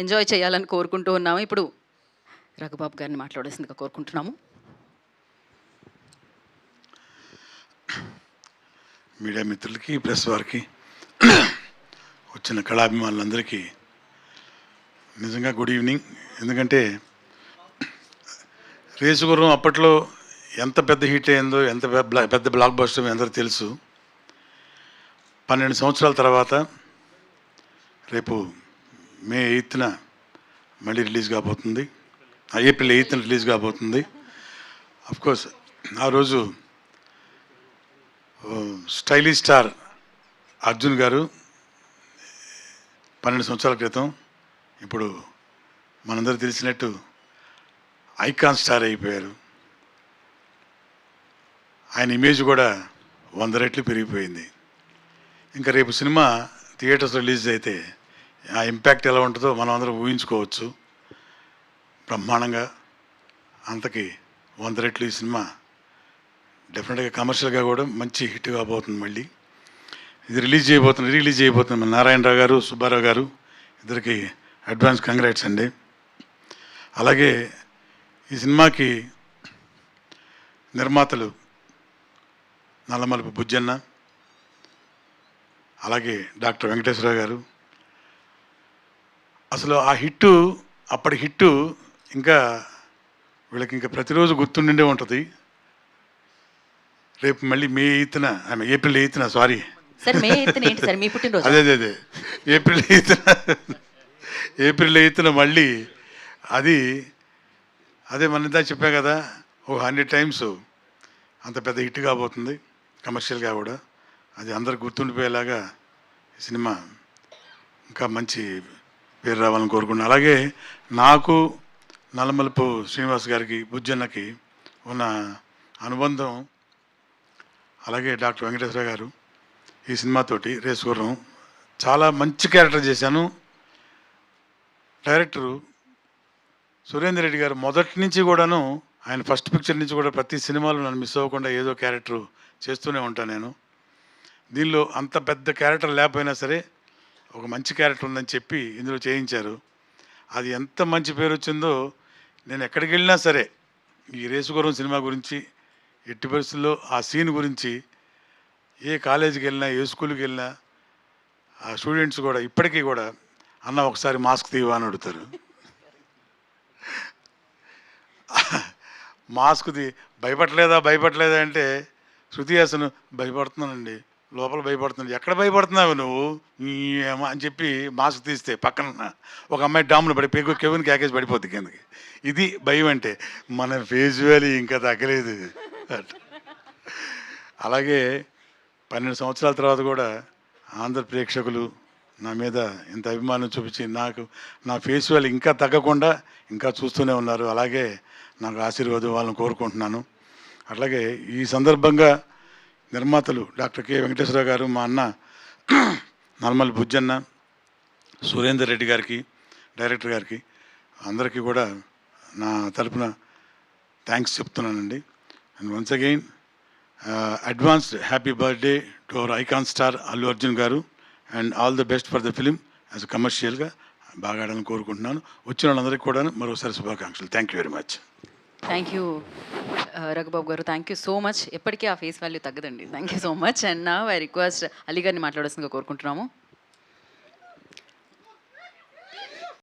Enjoy చేయాలని కోరుకుంటూ ఉన్నాము. ఇప్పుడు రఘుబాబు గారిని మాట్లాడాల్సిందిగా కోరుకుంటున్నాము. మీడియా మిత్రులకి, ప్రెస్ వారికి, వచ్చిన కళాభిమానులందరికీ నిజంగా గుడ్ ఈవినింగ్. ఎందుకంటే రేసుగుర్రం అప్పట్లో ఎంత పెద్ద హిట్ అయిందో, ఎంత పెద్ద బ్లాక్ బస్టర్ అందరూ తెలుసు. 12 సంవత్సరాల తర్వాత రేపు మే 8న మళ్ళీ రిలీజ్ కాబోతుంది. ఏప్రిల్ 8న రిలీజ్ కాబోతుంది. అఫ్కోర్స్ ఆ రోజు స్టైలిష్ స్టార్ అర్జున్ గారు 12 సంవత్సరాల క్రితం ఇప్పుడు మనందరూ తెలిసినట్టు ఐకాన్ స్టార్ అయిపోయారు. ఆయన ఇమేజ్ కూడా 100 రెట్లు పెరిగిపోయింది. ఇంకా రేపు సినిమా థియేటర్స్ రిలీజ్ అయితే ఆ ఇంపాక్ట్ ఎలా ఉంటుందో మనం అందరం ఊహించుకోవచ్చు. బ్రహ్మాండంగా అంతకి 100 రెట్లు ఈ సినిమా డెఫినెట్గా కమర్షియల్గా కూడా మంచి హిట్ కాబోతుంది. మళ్ళీ ఇది రిలీజ్ చేయబోతుంది మన నారాయణరావు గారు, సుబ్బారావు గారు ఇద్దరికి అడ్వాన్స్ కంగ్రాట్స్ అండి. అలాగే ఈ సినిమాకి నిర్మాతలు నల్లమలుపు బుజ్జన్న, అలాగే డాక్టర్ వెంకటేశ్వరరావు గారు. అసలు ఆ హిట్టు, అప్పటి హిట్టు ఇంకా వీళ్ళకి ఇంకా ప్రతిరోజు గుర్తుండే ఉంటుంది. రేపు మళ్ళీ ఏప్రిల్ 8న సారీ అదే ఏప్రిల్ 8న మళ్ళీ అదే మన ఇందా చెప్పా కదా, 100 టైమ్స్ అంత పెద్ద హిట్ కాబోతుంది. కమర్షియల్గా కూడా అది అందరికి గుర్తుండిపోయేలాగా ఈ సినిమా ఇంకా మంచి పేరు రావాలని కోరుకున్నాను. అలాగే నాకు నల్లమలుపు శ్రీనివాస్ గారికి, బుజ్జన్నకి ఉన్న అనుబంధం, అలాగే డాక్టర్ వెంకటేశ్వర గారు ఈ సినిమాతోటి రేసుగుర్రం చాలా మంచి క్యారెక్టర్ చేశాను. డైరెక్టరు సురేందర్ రెడ్డి గారు మొదటి నుంచి కూడాను, ఆయన ఫస్ట్ పిక్చర్ నుంచి కూడా ప్రతి సినిమాలో నన్ను మిస్ అవ్వకుండా ఏదో క్యారెక్టర్ చేస్తూనే ఉంటాను నేను. దీనిలో అంత పెద్ద క్యారెక్టర్ లేకపోయినా సరే ఒక మంచి క్యారెక్టర్ ఉందని చెప్పి ఇందులో చేయించారు. అది ఎంత మంచి పేరు వచ్చిందో. నేను ఎక్కడికి వెళ్ళినా సరే ఈ రేసుగుర్రం సినిమా గురించి, ఎట్టి పరిస్థితుల్లో ఆ సీన్ గురించి, ఏ కాలేజీకి వెళ్ళినా, ఏ స్కూల్కి వెళ్ళినా ఆ స్టూడెంట్స్ కూడా ఇప్పటికీ కూడా అన్న ఒకసారి మాస్క్ తీవా అని అడుగుతారు. మాస్క్ది భయపడలేదా అంటే శృతి హాసన్ భయపడుతున్నానండి, లోపల భయపడుతున్నాడు. ఎక్కడ భయపడుతున్నావు నువ్వు అని చెప్పి మాస్క్ తీస్తే పక్కన ఒక అమ్మాయి డామ్లో పడిపోయి కెవిన్ క్యాకేజ్ పడిపోద్ది కిందకి. ఇది భయం అంటే. మన ఫేస్ వాల్యూ ఇంకా తగ్గలేదు. అలాగే 12 సంవత్సరాల తర్వాత కూడా ఆంధ్ర ప్రేక్షకులు నా మీద ఇంత అభిమానం చూపించి నా ఫేస్ వాల్యూ ఇంకా తగ్గకుండా ఇంకా చూస్తూనే ఉన్నారు. అలాగే నాకు ఆశీర్వాదం వాళ్ళని కోరుకుంటున్నాను. అట్లాగే ఈ సందర్భంగా నిర్మాతలు డాక్టర్ కె వెంకటేశ్వర గారు, మా అన్న నల్మల్ బుజ్జన్న, సురేందర్ రెడ్డి గారికి, డైరెక్టర్ గారికి అందరికీ కూడా నా తరపున థ్యాంక్స్ చెప్తున్నానండి. And once again advanced happy birthday to our icon star Allu Arjun garu. And all the best for the film as కమర్షియల్గా బాగా ఆడాలని కోరుకుంటున్నాను. వచ్చిన వాళ్ళందరికీ కూడా మరోసారి శుభాకాంక్షలు. Thank you very much. Thank you Raghubabu garu, thank you so much. ఎప్పటికీ ఆ ఫేస్ వాల్యూ తగ్గదండి. Thank you so much. And నా ఐ రిక్వెస్ట్ అలీ గారిని మాట్లాడాల్సిందిగా కోరుకుంటున్నాము.